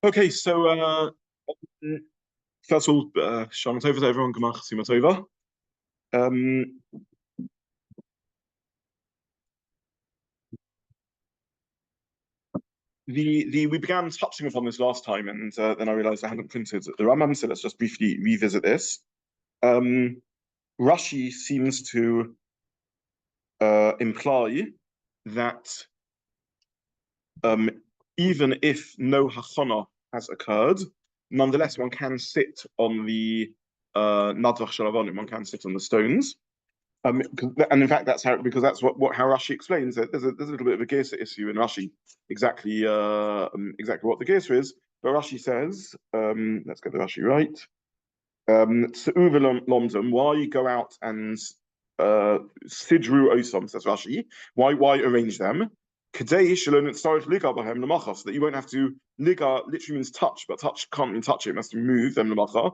Okay, so first of all, Shalom Tova to everyone. Gemara Chasima Tova. We began touching upon this last time, and then I realized I hadn't printed the Rambam, so let's just briefly revisit this. Rashi seems to imply that even if no hachana has occurred, nonetheless one can sit on the nadvach shalavonim, one can sit on the stones. And in fact, that's how, because that's what how Rashi explains it. There's a little bit of a Gersa issue in Rashi, exactly what the Gersa is. But Rashi says, let's get the Rashi right. Why go out and sidru osam, says Rashi. Why arrange them? So that you won't have to liga literally means touch, but touch can't mean touch it, it must move them exactly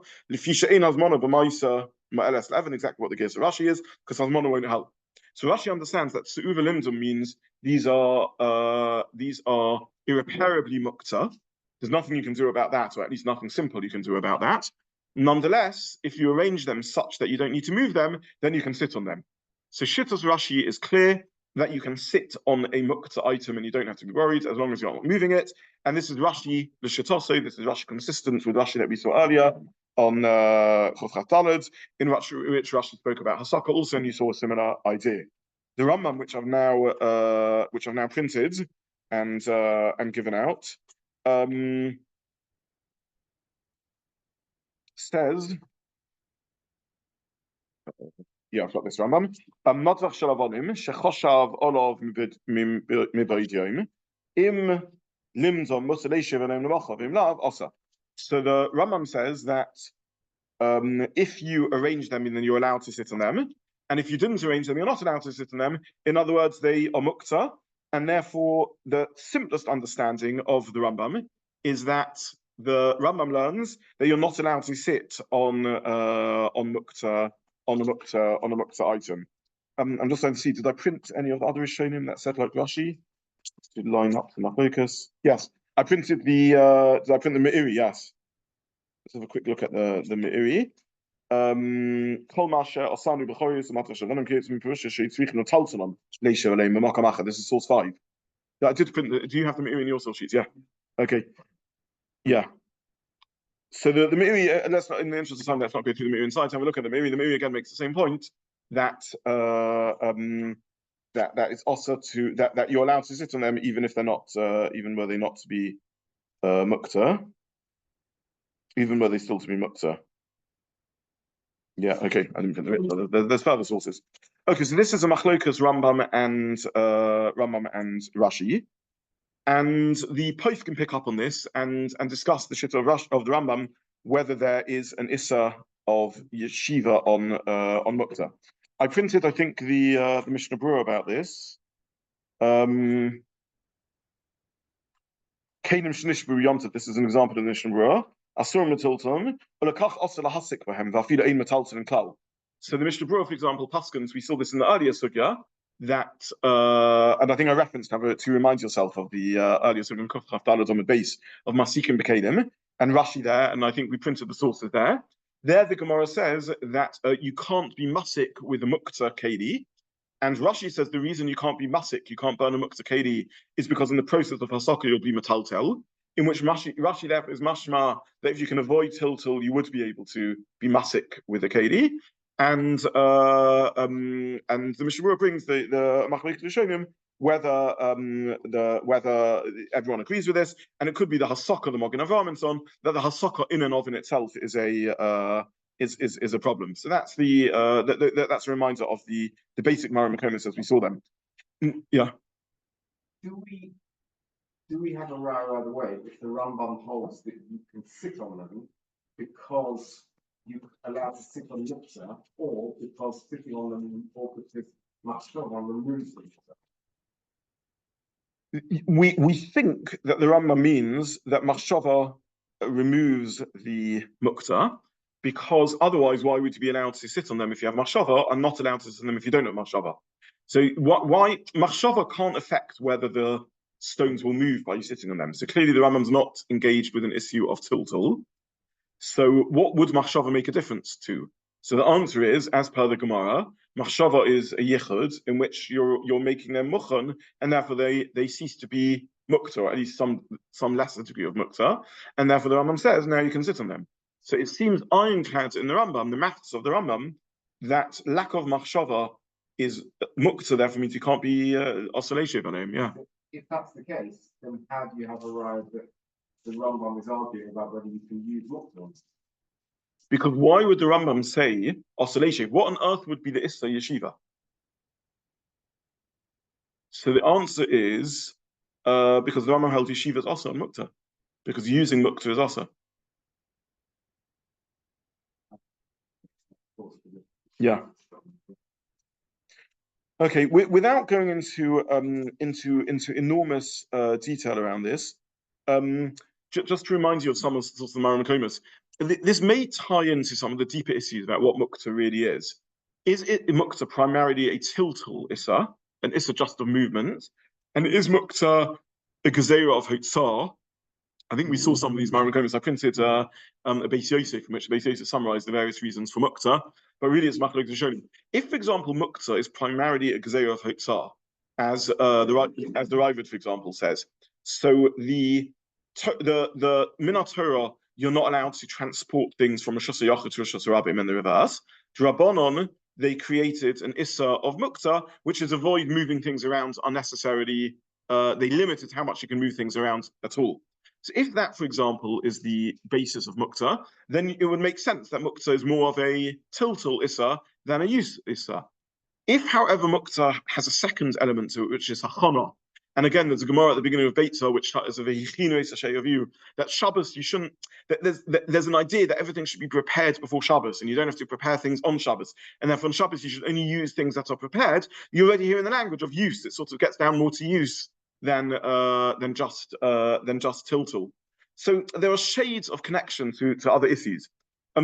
what the case of Rashi is, because Hazmana won't help. So Rashi understands that Su'uva Limdum means these are irreparably Muktza. There's nothing you can do about that, or at least nothing simple you can do about that. Nonetheless, if you arrange them such that you don't need to move them, then you can sit on them. So Shittas Rashi is clear that you can sit on a Muktza item and you don't have to be worried as long as you're not moving it. And this is Rashi, the Shitoso, this is Rashi consistent with Rashi that we saw earlier on Chofrat Daled, in which Rashi spoke about Hasaka also, and you saw a similar idea. The Rambam, which I've now printed and given out, says, yeah, I've got this Rambam. Nadvach shalavonim shechoshav olav mibaydiom im limdom musaleshiv anem nemachav im lav osa. So the Rambam says that if you arrange them, then you're allowed to sit on them, and if you didn't arrange them, you're not allowed to sit on them. In other words, they are Muktza, and therefore the simplest understanding of the Rambam is that the Rambam learns that you're not allowed to sit on Muktza. On a Muktza item. I'm just going to see, did I print any of the other Rishonim that said like Rashi? To line up to my focus. Yes, I printed the, did I print the Meiri? Yes. Let's have a quick look at the Meiri. This is source 5. I did print, do you have the Meiri in your source sheets? Yeah. Okay. Yeah. So the Meiri, let's not, in the interest of time, let's not go through the Meiri inside. Have a look at the Meiri. The Meiri again makes the same point that that is also to that you're allowed to sit on them even if they're not, even were they not to be Muktza, even were they still to be Muktza. Yeah, okay. I didn't print the there's further sources. Okay, so this is a Machlokas Rambam and Rashi. And the Poif can pick up on this and discuss the shit of the Rambam, whether there is an Issa of Yeshiva on Muktza. I printed, I think, the Mishnah Berurah about this. This is an example of the Mishnah Berurah. So the Mishnah Berurah, for example, Paskins, we saw this in the earlier sugya, that and I think I referenced to remind yourself of the earlier sort of Kufchaf Dalad on the base of Masikim Bekalim and Rashi there, and I think we printed the sources there. There the Gemara says that you can't be masik with a Muktza Kedi, and Rashi says the reason you can't be masik, you can't burn a Muktza Kedi, is because in the process of Hasaka you'll be metaltel, in which Rashi therefore is mashma that if you can avoid tiltil, you would be able to be masik with a Kedi. And the Mishnah Berurah brings the Machlokes Rishonim whether everyone agrees with this, and it could be the Hasaka, the Mogen Avraham, and so on, that the Hasaka in and of in itself is a problem. So that's that's a reminder of the basic Mara Makomis as we saw them. Yeah. Do we have a row either way if the Rambam holds that you can sit on them because you're allowed to sit on Muktza, or because sitting on them or because Machshava removes them? We think that the Rambam means that Machshava removes the Muktza, because otherwise, why would you be allowed to sit on them if you have Machshava, and not allowed to sit on them if you don't have Machshava? So why Machshava can't affect whether the stones will move by you sitting on them. So clearly the Rambam's not engaged with an issue of tiltul. So what would machshava make a difference to? So the answer is, as per the Gemara, machshava is a yichud in which you're making them muchan, and therefore they cease to be mukta, or at least some lesser degree of mukta, and therefore the Rambam says now you can sit on them. So it seems ironclad in the Rambam, the maths of the Rambam, that lack of machshava is mukta, therefore means you can't be oscillation on him. Yeah. If that's the case, then how do you have arrived at the Rambam is arguing about whether you can use Muktza? Because why would the Rambam say oscillation? What on earth would be the Issa Yeshiva? So the answer is because the Rambam held Yeshiva is also on Muktza, because using Muktza is also. Yeah. Okay. Without going into enormous detail around this, just to remind you of some of the Maramakomas, this may tie into some of the deeper issues about what Muktza really is. Is it Muktza primarily a tiltul Issa, an Issa just of movement? And is Muktza a Gezerah of Hotzah? I think we saw some of these Maramakomas. I printed a Beis Yosef, in which Beis Yosef summarized the various reasons for Muktza, but really it's Machlokes Rishonim. If, for example, Muktza is primarily a Gezerah of Hotzah, as the Ravid, for example, says, so the Minat Torah, you're not allowed to transport things from a Shasa Yachid to a Shasa Rabbim in the reverse. Drabanon, they created an Issa of Muktza, which is avoid moving things around unnecessarily. They limited how much you can move things around at all. So if that, for example, is the basis of Muktza, then it would make sense that Muktza is more of a tiltul Issa than a use Issa. If, however, Muktza has a second element to it, which is hachana, and again, there's a Gemara at the beginning of Beitzah, which is a v'hichinu that Shabbos, you shouldn't, there's an idea that everything should be prepared before Shabbos, and you don't have to prepare things on Shabbos. And therefore on Shabbos, you should only use things that are prepared. You're already hearing the language of use. It sort of gets down more to use than just tiltul. So there are shades of connection to other issues.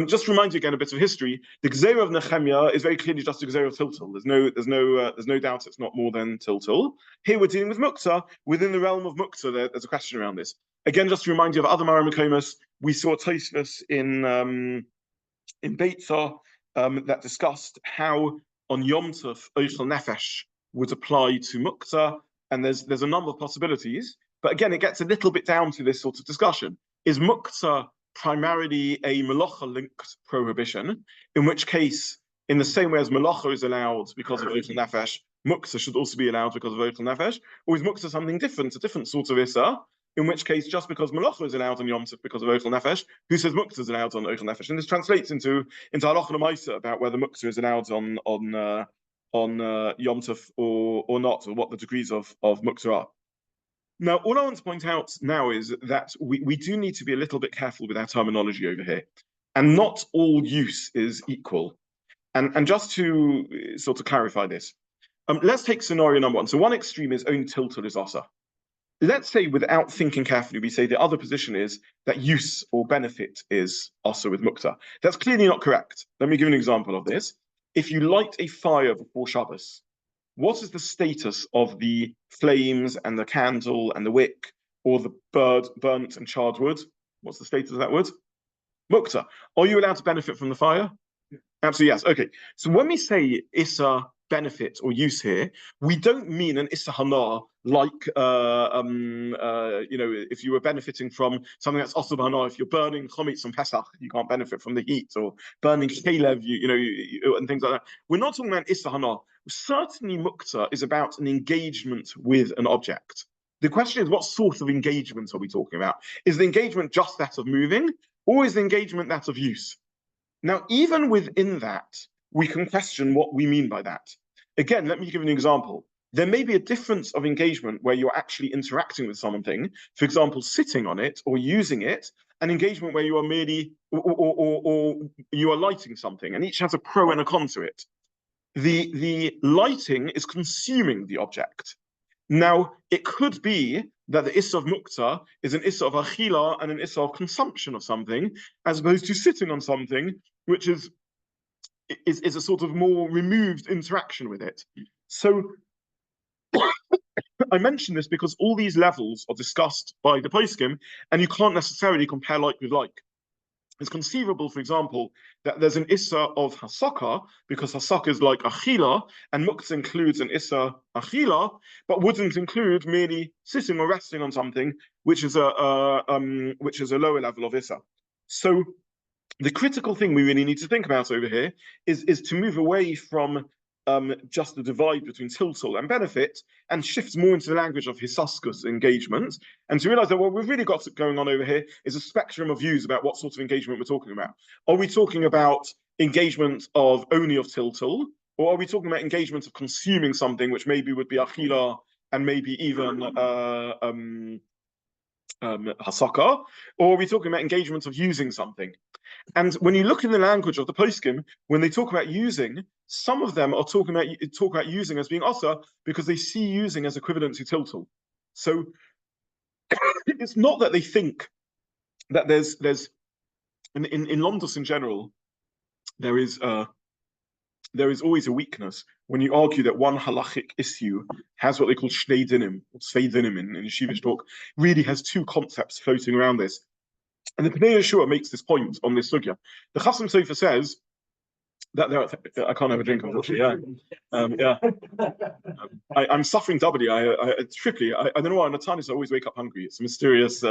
Just to remind you again a bit of history. The Gezerah of Nehemiah is very clearly just a Gezerah of tiltul. There's no doubt it's not more than tiltul. Here we're dealing with Muktza. Within the realm of Muktza, there's a question around this. Again, just to remind you of other Maramakomas, we saw Tosfos in Beitzah that discussed how on Yom Tov Oichel Nefesh would apply to Muktza, and there's a number of possibilities. But again, it gets a little bit down to this sort of discussion: is Muktza primarily a melacha-linked prohibition, in which case, in the same way as melacha is allowed because of Oichel Nefesh, Muktza should also be allowed because of Oichel Nefesh, or is Muktza something different, a different sort of Issa, in which case, just because melacha is allowed on Yom Tov because of Oichel Nefesh, who says Muktza is allowed on Oichel Nefesh? And this translates into Halacha L'Maisa about whether Muktza is allowed on Yom Tov or not, or what the degrees of Muktza are. Now, all I want to point out now is that we do need to be a little bit careful with our terminology over here. And not all use is equal. And just to sort of clarify this, let's take scenario number one. So one extreme is only tiltul is asa. Let's say, without thinking carefully, we say the other position is that use or benefit is asa with Muktza. That's clearly not correct. Let me give an example of this. If you light a fire before Shabbos, what is the status of the flames and the candle and the wick, or the burnt and charred wood? What's the status of that wood? Muktza. Are you allowed to benefit from the fire? Yeah. Absolutely yes. Okay. So when we say Issa benefit or use here, we don't mean an Issa hana like if you were benefiting from something that's also hana. If you're burning chometz on Pesach, you can't benefit from the heat, or burning kelev, and things like that. We're not talking about Issa hana. Certainly, Muktza is about an engagement with an object. The question is, what sort of engagement are we talking about? Is the engagement just that of moving, or is the engagement that of use? Now, even within that, we can question what we mean by that. Again, let me give an example. There may be a difference of engagement where you're actually interacting with something, for example, sitting on it or using it, an engagement where you are merely, or you are lighting something, and each has a pro and a con to it. The lighting is consuming the object. Now, it could be that the Issa of Muktza is an Issa of Achila and an Issa of consumption of something, as opposed to sitting on something, which is a sort of more removed interaction with it. So, I mention this because all these levels are discussed by the poskim, and you can't necessarily compare like with like. It's conceivable, for example, that there's an issa of hasaka, because hasaka is like achila, and Muktza includes an issa achila, but wouldn't include merely sitting or resting on something, which is a lower level of issa. So the critical thing we really need to think about over here is to move away from just the divide between tiltal and benefit, and shift more into the language of hisuskus, engagement, and to realize that what we've really got going on over here is a spectrum of views about what sort of engagement we're talking about. Are we talking about engagement of only of tiltal, or are we talking about engagement of consuming something, which maybe would be achila and maybe even hasaka, or are we talking about engagement of using something? And when you look in the language of the poskim, when they talk about using, some of them are talk about using as being asa because they see using as equivalent to tiltal. So it's not that they think that there's in Lomdus in general, there is always a weakness when you argue that one halachic issue has what they call shnei dinim, or tzvei dinim in Yeshiva talk, really has two concepts floating around this. And the Pnei Yeshua makes this point on this sugya. The Chasam Sofer says that there are, I can't have a drink, unfortunately. I'm suffering doubly. Triply. I don't know why. On the Tanis, I always wake up hungry. It's a mysterious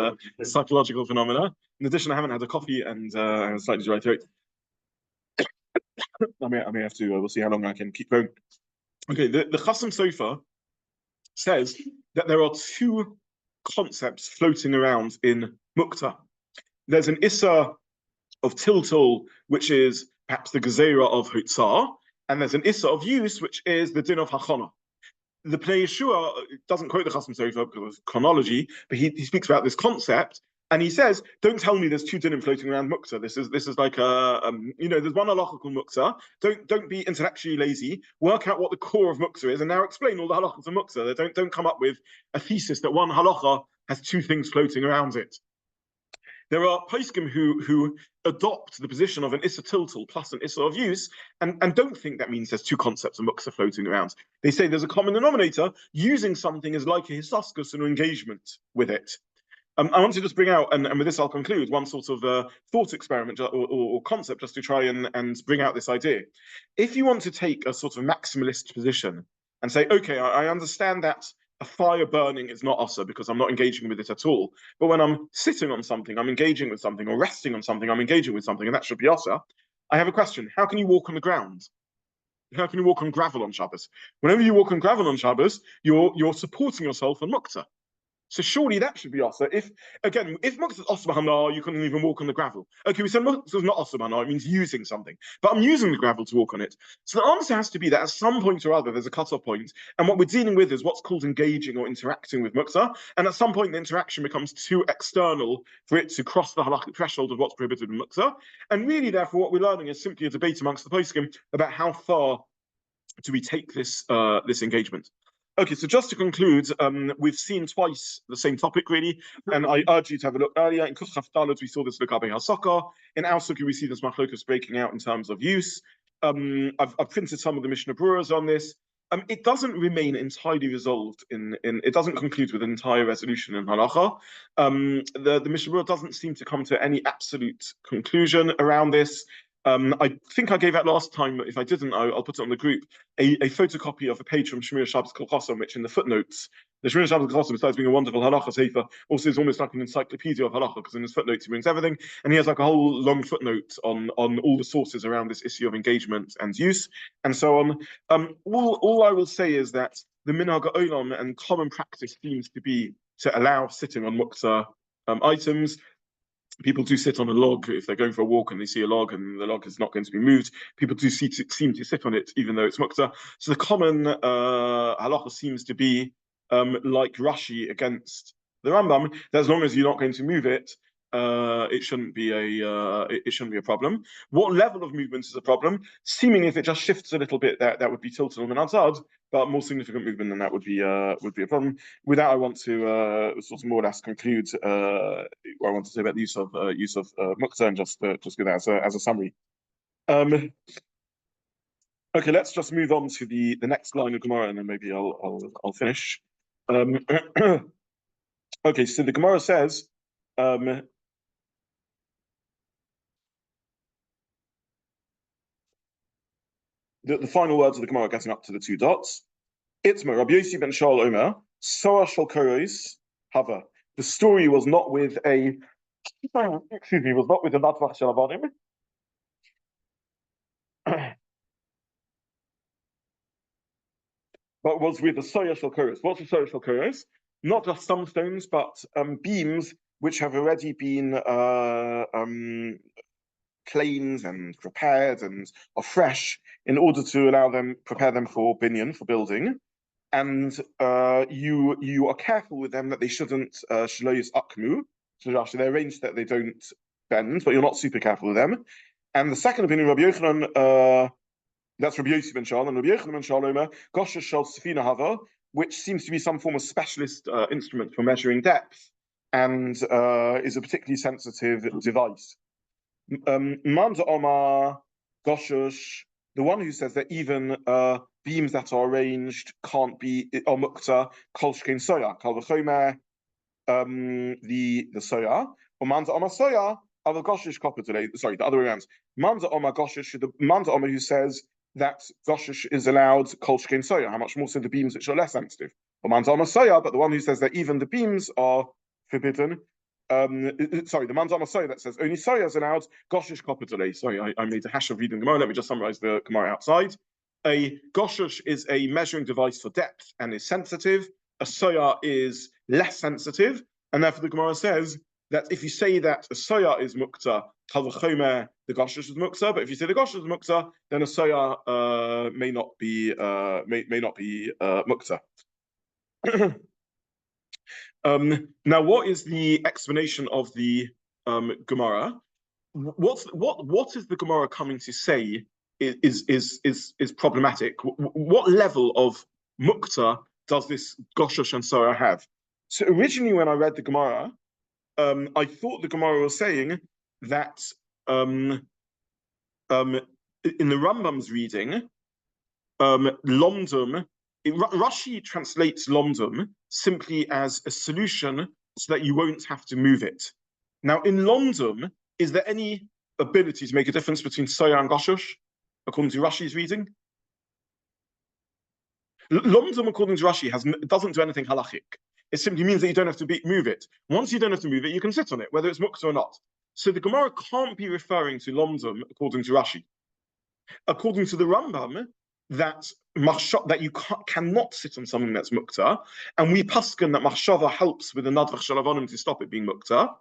psychological phenomena. In addition, I haven't had a coffee and I have a slightly dry throat. I may have to. We'll see how long I can keep going. Okay, the Chasam Sofer says that there are two concepts floating around in Muktza. There's an issa of tiltal, which is perhaps the gezerah of hutzah, and there's an issa of use, which is the din of hachana. The Pnei Yeshua doesn't quote the Chasam Sofer because of chronology, but he speaks about this concept, and he says, "Don't tell me there's two dinim floating around Muktza. This is like there's one halacha called Muktza. Don't be intellectually lazy. Work out what the core of Muktza is, and now explain all the halachas of Muktza. Don't come up with a thesis that one halacha has two things floating around it." There are poskim who adopt the position of an issa tiltal plus an issa of use, and don't think that means there's two concepts of Muktza floating around. They say there's a common denominator. Using something is like a hisuskus and engagement with it. I want to just bring out, and with this I'll conclude, one sort of thought experiment or concept just to try and bring out this idea. If you want to take a sort of maximalist position and say, okay, I understand that a fire burning is not asa because I'm not engaging with it at all. But when I'm sitting on something, I'm engaging with something, or resting on something, I'm engaging with something, and that should be asa. I have a question. How can you walk on the ground? How can you walk on gravel on Shabbos? Whenever you walk on gravel on Shabbos, you're supporting yourself on Muktza. So surely that should be asa. If Muktza is asa b'hana, you couldn't even walk on the gravel. Okay, we said Muktza is not asa b'hana, it means using something. But I'm using the gravel to walk on it. So the answer has to be that at some point or other, there's a cutoff point, and what we're dealing with is what's called engaging or interacting with Muktza, and at some point the interaction becomes too external for it to cross the halakhic threshold of what's prohibited in Muktza. And really, therefore, what we're learning is simply a debate amongst the poskim about how far do we take this engagement. Okay, so just to conclude, we've seen twice the same topic, really, and I urge you to have a look earlier. In Kuf Chaf Daled, we saw this L'Gabe HaSaka. In our Sukkah, we see this Machlokas breaking out in terms of use. I've printed some of the Mishna Brewer's on this. It doesn't remain entirely resolved it doesn't conclude with an entire resolution in Halacha. The Mishna Brewer doesn't seem to come to any absolute conclusion around this. I think I gave out last time. If I didn't, I'll put it on the group. A photocopy of a page from Shmir Shabbos Kol Chosom, which in the footnotes, the Shmir Shabbos Kol Chosom, besides being a wonderful halacha sefer, also is almost like an encyclopedia of halacha, because in his footnotes he brings everything, and he has like a whole long footnote on all the sources around this issue of engagement and use, and so on. All I will say is that the minhag ha'olam and common practice seems to be to allow sitting on Muktza items. People do sit on a log if they're going for a walk and they see a log and the log is not going to be moved. People do seem to sit on it even though it's Muktza. So the common halacha seems to be like Rashi against the Rambam, that as long as you're not going to move it, it shouldn't be a problem. What level of movement is a problem? Seemingly, if it just shifts a little bit, that would be tilted on an outside, but more significant movement than that would be a problem. With that, I want to sort of more or less conclude what I want to say about the use of Muktza, and just give that as a summary. Okay, let's just move on to the next line of Gemara, and then maybe I'll finish. Okay, so the Gemara says, the final words of the Gemara getting up to the two dots. Itzma, Rabbi Zobin Shal Omer, Soa Shal Koros Hava. The story was not with a, was not with a Natvach Shel Avadim, but was with the Soya Shal Koros. What's the Soya Shal Koros? Not just some stones, but beams which have already been cleansed and prepared and are fresh in order to prepare them for binyan, for building. And you are careful with them that they shouldn't shloyus akmu. So actually they're arranged that they don't bend, but you're not super careful with them. And the second opinion, Rabbi Yochanan, that's Rabbi Zobin Shal, and Rabbi Yochanan Shal Omer, Gosha Shal Sefina Hava, which seems to be some form of specialist instrument for measuring depth, and is a particularly sensitive device. Manda Omar Goshush, the one who says that even beams that are arranged can't be or Muktza, Kol Shkein Soya, Kal V'chomer, the Soya, or Manda Omar Soya, Aval Goshush Copper today. Sorry, the other way around. Manda Omar Goshush, the Manda Omar who says that Goshush is allowed Kol Shkein Soya, how much more so the beams which are less sensitive. Or Manda Omar Soya, but the one who says that even the beams are forbidden. Sorry, the Manzama Soya that says only Soya is allowed. Goshush Kopatole. Sorry, I made a hash of reading the Gemara. Let me just summarize the Gemara outside. A Goshush is a measuring device for depth and is sensitive. A Soya is less sensitive, and therefore the Gemara says that if you say that a Soya is Muktza, Kavachomer, the Goshush is Muktza. But if you say the Goshush is Muktza, then a Soya may not be Muktza. Now, what is the explanation of the Gemara? What is the Gemara coming to say is problematic? What level of Muktza does this Goshush and Soya have? So originally, when I read the Gemara, I thought the Gemara was saying that in the Rambam's reading, Lomdum. Rashi translates Lomdum simply as a solution so that you won't have to move it. Now, in Lomdum, is there any ability to make a difference between Soya and Goshush, according to Rashi's reading? Lomdum, according to Rashi, doesn't do anything halachic. It simply means that you don't have to move it. Once you don't have to move it, you can sit on it, whether it's Muktza or not. So the Gemara can't be referring to Lomdum, according to Rashi. According to the Rambam, that you cannot sit on something that's Muktza, and we paskin that machshava helps with the nadvach shalavonim to stop it being Muktza.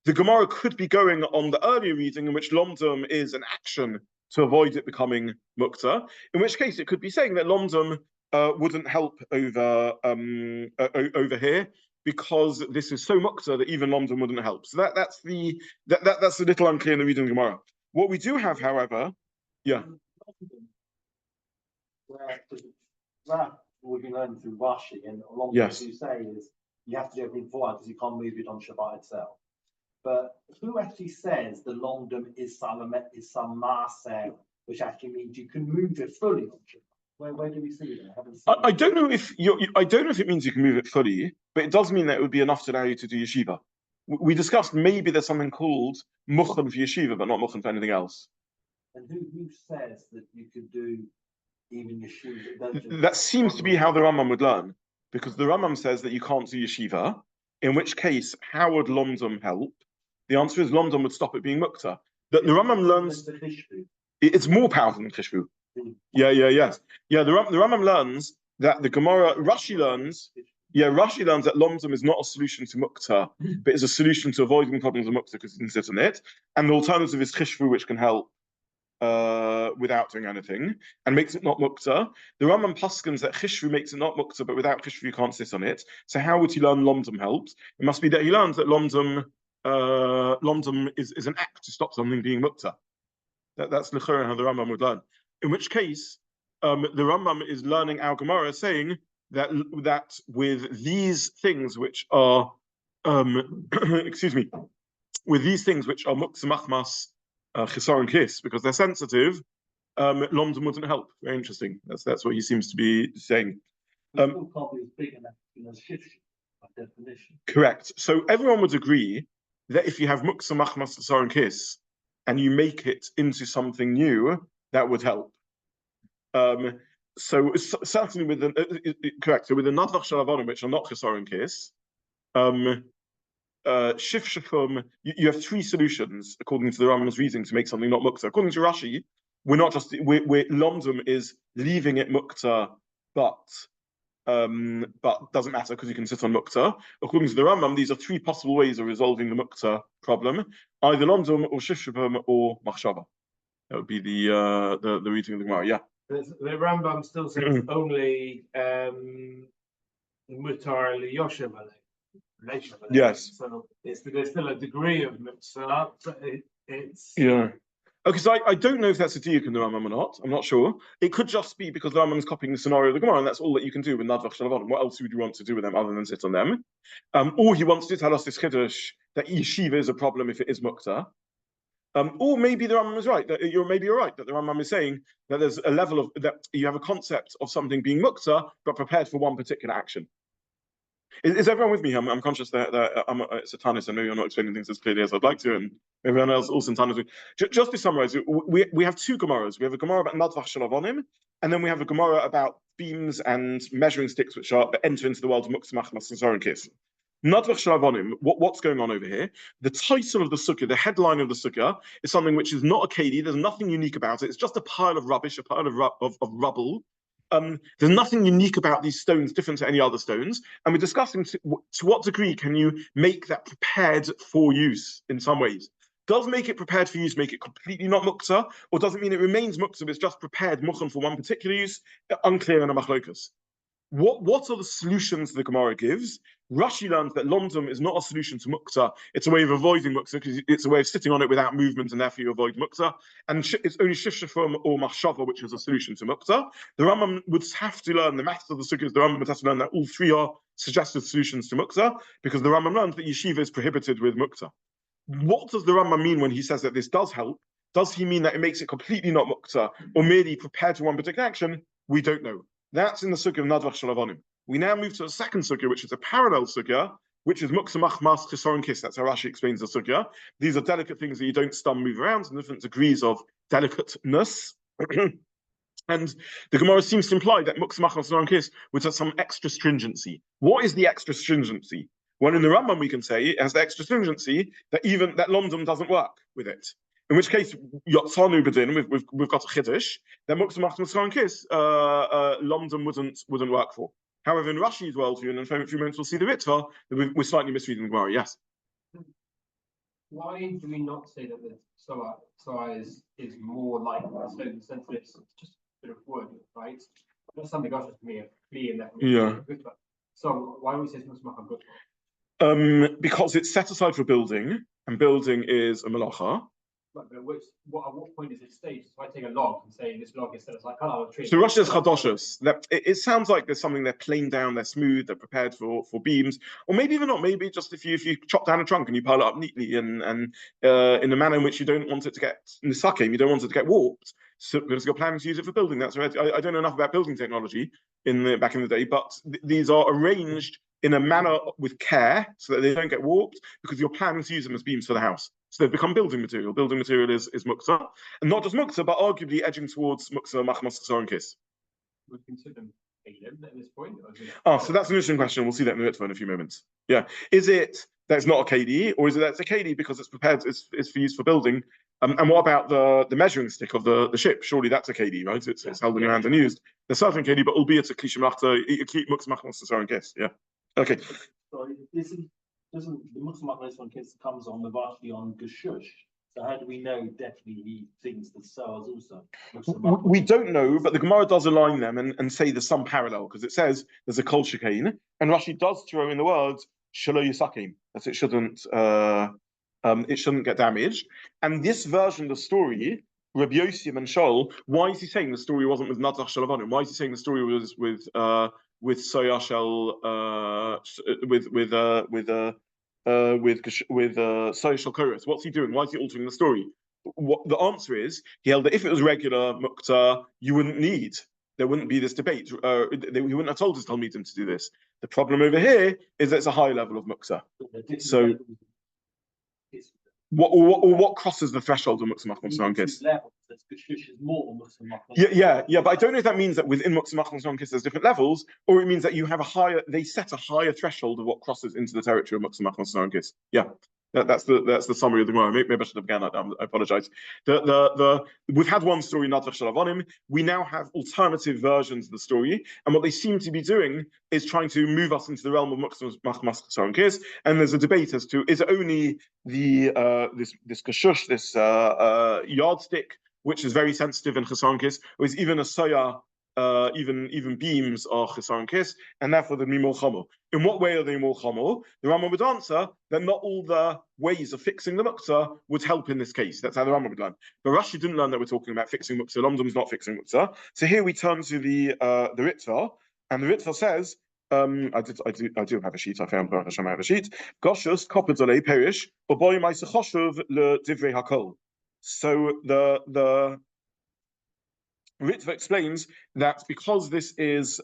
The Gemara could be going on the earlier reading in which Lomdum is an action to avoid it becoming Muktza, in which case it could be saying that Lomdum wouldn't help over here because this is so Muktza that even Lomdum wouldn't help. So that's a little unclear in the reading of Gemara. What we do have, however, That we've been learning through Rashi, and a lot of what you say is you have to do everything beforehand because you can't move it on Shabbat itself. But who actually says the Lomdum is some maser, which actually means you can move it fully on Shabbat? Where do we see that? I don't know if it means you can move it fully, but it does mean that it would be enough to allow you to do yeshiva. We discussed maybe there's something called muchen for yeshiva, but not muchen for anything else. And who says that you could do even yeshiva? That seems to be how the Rambam would learn, because the Rambam says that you can't do yeshiva, in which case, how would Lomdum help? The answer is Lomdum would stop it being Muktza. The Rambam learns it's more powerful than Chishvu. Yeah. The Rambam learns that the Gemara, Rashi learns that Lomdum is not a solution to Muktza, but is a solution to avoiding problems of Muktza because you can sit on it. And the alternative is Chishvu, which can help without doing anything, and makes it not Muktza. The Rambam paskins that Chishvu makes it not Muktza, but without Chishvu you can't sit on it. So how would he learn Lomdum helps? It must be that he learns that Lomdum is an act to stop something being Muktza. That's l'chora how the Rambam would learn. In which case, the Rambam is learning our Gemara, saying that with these things which are with these things which are Muktza machmas chisar and kiss, because they're sensitive, Lomdum wouldn't help. Very interesting. That's what he seems to be saying. It still can't be as big enough as shift by definition. Correct. So everyone would agree that if you have Muktza, Machmas, Tsar, and Kiss, and you make it into something new, that would help. So certainly with correct. So with the Nadvach Shalavonim, which are not Chesar and Kiss, Shif Shafum, you have three solutions according to the Rambam's reasoning to make something not Muktza. According to Rashi, we're not just we're Lomdom is leaving it Muktza, but doesn't matter because you can sit on Muktza. According to the Rambam, these are three possible ways of resolving the Muktza problem: either Lomdom or Shif Shafum or Machshava. That would be the reading of the Gemara. Yeah. The Rambam still says only mutar liyoshem alei. Yes. So there's still a degree of mitzvah. It's yeah. Okay, so I don't know if that's a diuk in the Rambam or not. I'm not sure. It could just be because the Rambam is copying the scenario of the Gemara, and that's all that you can do with Nadvach Shalavonim. What else would you want to do with them other than sit on them? Or he wants to tell us this chiddush that yeshiva is a problem if it is mukta. Or maybe the Rambam is right. That you're right that the Rambam is saying that there's a level of that you have a concept of something being mukta, but prepared for one particular action. Is everyone with me? I'm conscious that it's a Tanis, and maybe I'm not explaining things as clearly as I'd like to, and everyone else also in Tanis. Just to summarize, we have two Gemaras. We have a Gemara about Nadvach Shalavonim, and then we have a Gemara about beams and measuring sticks which enter into the world of Muktza, Machmas, and Tsar, and Kiss. Nadvach Shalavonim, what's going on over here? The title of the sukkah, the headline of the sukkah, is something which is not a kedi. There's nothing unique about it. It's just a pile of rubbish, a pile of rubble. There's nothing unique about these stones different to any other stones. And we're discussing to what degree can you make that prepared for use in some ways. Does make it prepared for use make it completely not muktzah, or does it mean it remains muktzah, but it's just prepared muchen for one particular use? Unclear in a machlokas. What are the solutions the Gemara gives? Rashi learns that lomdom is not a solution to muktzah. It's a way of avoiding muktzah because it's a way of sitting on it without movement, and therefore you avoid muktzah. And it's only shif shafum or machshava which is a solution to muktzah. The Rambam would have to learn the maths of the sukkahs. The Rambam would have to learn that all three are suggested solutions to muktzah because the Rambam learns that yeshiva is prohibited with muktzah. What does the Rambam mean when he says that this does help? Does he mean that it makes it completely not muktzah or merely prepared for one particular action? We don't know. That's in the sukkah of Nadvach Shalavonim. We now move to a second sukkah, which is a parallel sukkah, which is Muktza, Machmas, Chisor, and Kiss. That's how Rashi explains the sukkah. These are delicate things that you don't move around, in different degrees of delicateness. And the Gemara seems to imply that Muktza, Machmas, Chisor, and Kiss would have some extra stringency. What is the extra stringency? Well, in the Rambam, we can say it has the extra stringency that even that Lomdom doesn't work with it. In which case, Yotzanu Bedin, we've got a chiddush, then Muktza, Machmas, Chisor, and Kiss, Lomdom wouldn't work for. However, in Rashi's worldview, and in a few moments we'll see the Ritva, we're slightly misreading the Gemara. Yes. Why do we not say that the Soa is more like a stone in the sense that it's just a bit of wood, right? Not something else to me, a flea in that. Yeah. So why do we say it's not good? Because it's set aside for building, and building is a melacha. But at what point is it staged? So I take a log and say this log is set aside. A tree. So Rosh is chadoshus. It sounds like there's something they're planed down, they're smooth, they're prepared for beams, or maybe even not. Maybe just if you chop down a trunk and you pile it up neatly and in a manner in which you don't want it to get nisakim, you don't want it to get warped. So because you're planning to use it for building. That's right. I don't know enough about building technology back in the day, but these are arranged in a manner with care so that they don't get warped because you're planning to use them as beams for the house. So they've become building material. Building material is Muktza. And not just Muktza, but arguably edging towards Muktza, Machmas, Chisor, and Kiss. Would you consider them HaEven at this point? So that's an interesting question. We'll see that in the Ritva in a few moments. Yeah. Is it that it's not a KD, or is it that it's a KD because it's prepared, it's for use for building? And what about the measuring stick of the ship? Surely that's a KD, right? It's held in your hand and used. There's certainly KD, but albeit a Kli Shemachta, Muktza, Machmas, Chisor, and Kiss. Yeah. Okay. Sorry, doesn't the Muktza, Machmas, Chisor, and Kiss comes on the Vashi on Geshush? So how do we know definitely he thinks the Soa is also? We don't know, but the Gemara does align them and say there's some parallel because it says there's a kol shekain, and Rashi does throw in the words shelo yisakim, that it shouldn't get damaged. And this version of the story, Rabbi Yosef and Shaul, why is he saying the story wasn't with Nadvach Shalavonim? Why is he saying the story was with Soya Shel with Soya Shel Koros? What's he doing? Why is he altering the story? What the answer is, he held that if it was regular Muktza, you wouldn't need there wouldn't be this debate. He wouldn't have told his Talmidim to do this. The problem over here is that it's a high level of Muktza. So, what crosses the threshold of Muktza Machmas Rankis? Yeah, but I don't know if that means that within Muktza Machmas Rankis there's different levels, or it means that you have they set a higher threshold of what crosses into the territory of Muktza Machmas Rankis. Yeah. That's the summary of the Gemara. Maybe I should have began that. I apologize. We've had one story, Nadvach Shalavonim. We now have alternative versions of the story, and what they seem to be doing is trying to move us into the realm of Muktza Machmas Rankis. And there's a debate as to is it only this kashush, this yardstick, which is very sensitive in Chesaron-Kis, or is even a soya, even beams are Chesaron-Kis, and therefore they'd be more chamor. In what way are they more chamor? The Rambam would answer that not all the ways of fixing the Muktza would help in this case. That's how the Rambam would learn. But Rashi didn't learn that we're talking about fixing Muktza. Lomdam's not fixing Muktza. So here we turn to the Ritva, and the Ritva says, I do have a sheet. I found Baruch Hashem I have a sheet. Goshus kopedzolei perish, or boy ma'aseh choshuv le divrei hakol. So the Ritva explains that because this is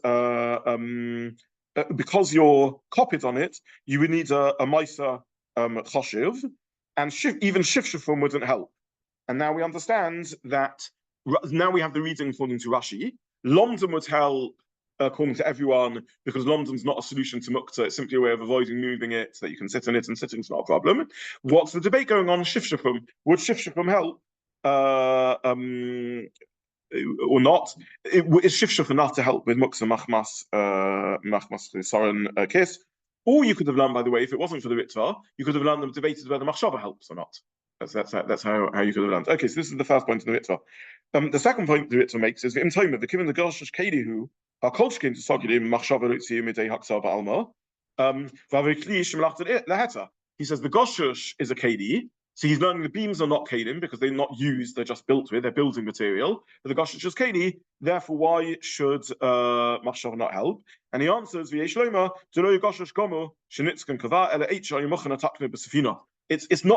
because you're copied on it, you would need a Maisa Choshiv, and even Shifshufum wouldn't help. And now we understand that, now we have the reading according to Rashi. Lomdam would help according to everyone, because Lomdam's not a solution to Muktza, it's simply a way of avoiding moving it, so that you can sit on it, and sitting's not a problem. What's the debate going on? Shifshufum. Would Shifshufum help? Or not? Is Shifshuf enough to help with Muktza Machmas Soren Kiss? Or you could have learned, by the way, if it wasn't for the Ritva, you could have learned them debated whether Machshava helps or not. That's how you could have learned. Okay, so this is the first point of the Ritva. The second point the Ritva makes is the Imtoima, the Kivin the Gershash Kedihu, our Kolchkin to Sogidim, Machshava Lutzi Midei Haksa Ba'alma, Vavekli Shemlachtan Laheta. He says the Goshush is a Kedi. So he's learning the beams are not kalim because they're not used, they're just built with, they're building material. But the Goshush is keli, therefore why should Machshava not help? And he answers, it's not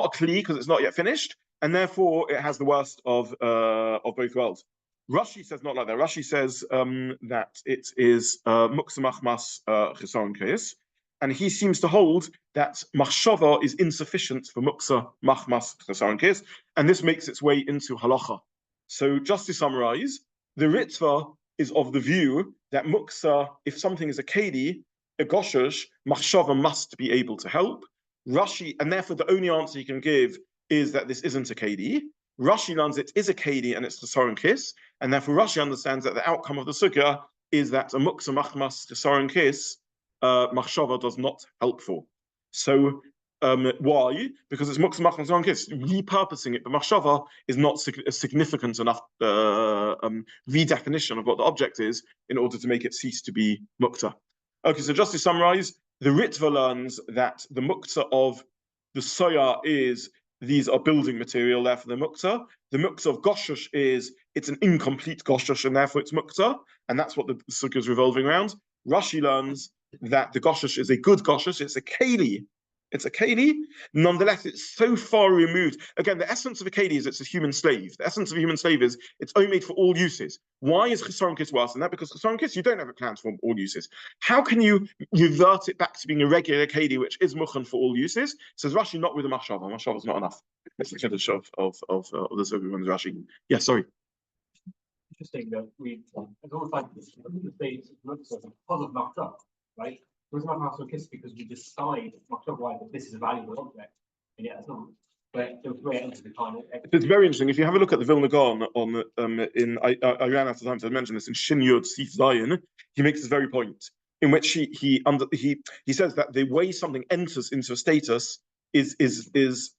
a kli because it's not yet finished, and therefore it has the worst of both worlds. Rashi says not like that. Rashi says that it is Muktza Machmas Chesaron Kis. And he seems to hold that Machshava is insufficient for Muktza Machmas Chesaron Kis, and this makes its way into Halacha. So just to summarize, the Ritva is of the view that Muktza, if something is a Kedi, a Goshush, Machshava must be able to help. Rashi, and therefore the only answer he can give is that this isn't a Kedi. Rashi learns it is a Kedi and it's Chesaron Kis, and therefore Rashi understands that the outcome of the Sugya is that a Muktza Machmas Chesaron Kis Machshava does not help for. So why? Because it's Muktza Machmas Chesaron Kis. Repurposing it, but Machshava is not a significant enough redefinition of what the object is in order to make it cease to be Muktza. Okay, so just to summarize, the Ritva learns that the Muktza of the Soya is these are building material, therefore the Muktza. The Muktza of Goshush is it's an incomplete Goshush, and therefore it's Muktza, and that's what the Sugya is revolving around. Rashi learns that the Goshush is a good Goshush, it's a Keli. It's a Keli. Nonetheless, it's so far removed. Again, the essence of a Keli is it's a human slave. The essence of a human slave is it's only made for all uses. Why is Chesaron Kis worse than that? Because Chesaron Kis, you don't have a plan for all uses. How can you revert it back to being a regular Keli, which is Muchan for all uses? Says Rashi, not with a Machshava. Machshava is not enough. It's the Kiddush of the Zobin Rashi. Yeah, sorry. Interesting that it's almost like this debate looks at because of Machshava, right? It's not Machshava Kiss because we decide Machshava that this is a valuable object, and yet it's not. But it was very interesting. It's very interesting. If you have a look at the Vilna Gaon on I ran out of time to mention this in Shin Yud Sif Zion, he makes this very point in which he says that the way something enters into a status is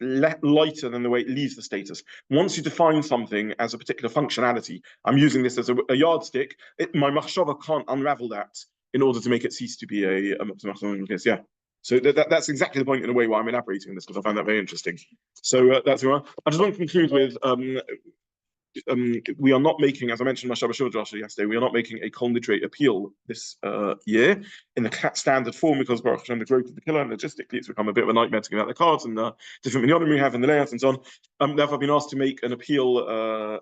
lighter than the way it leaves the status. Once you define something as a particular functionality, I'm using this as a yardstick, my Machshava can't unravel that in order to make it cease to be a Muktza. Yeah. So that's exactly the point in a way why I'm elaborating this, because I find that very interesting. So that's all right. I just want to conclude with we are not making, as I mentioned in my Shabbat yesterday, we are not making a kol nidre appeal this year in the standard form, because Baruch Hashem, the growth of the killer, and logistically it's become a bit of a nightmare to give out the cards and different minyanim we have in the layouts and so on. Therefore, I've been asked to make an appeal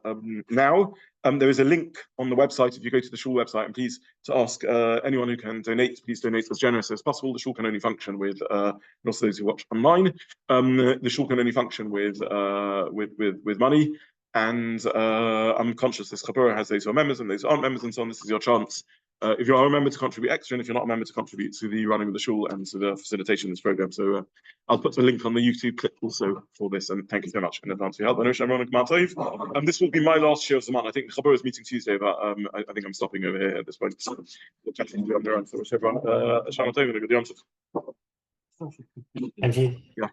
now. There is a link on the website if you go to the shul website, and please to ask anyone who can donate, please donate as generous as possible. The shul can only function with, and also those who watch online, the shul can only function with money. And I'm conscious this chaburah has those who are members and those who aren't members and so on. This is your chance. If you are a member, to contribute extra, and if you're not a member, to contribute to the running of the shul and to the facilitation of this program. So I'll put the link on the YouTube clip also for this, and thank you so much in advance for your help. I wish everyone a Gemara Tov. This will be my last Shiur of the month. I think the chaburah is meeting Tuesday, but I think I'm stopping over here at this point. So we'll chat to you on the run. So wish everyone a Shabbat Tov and a good Yom Tov. Thank you. Yeah.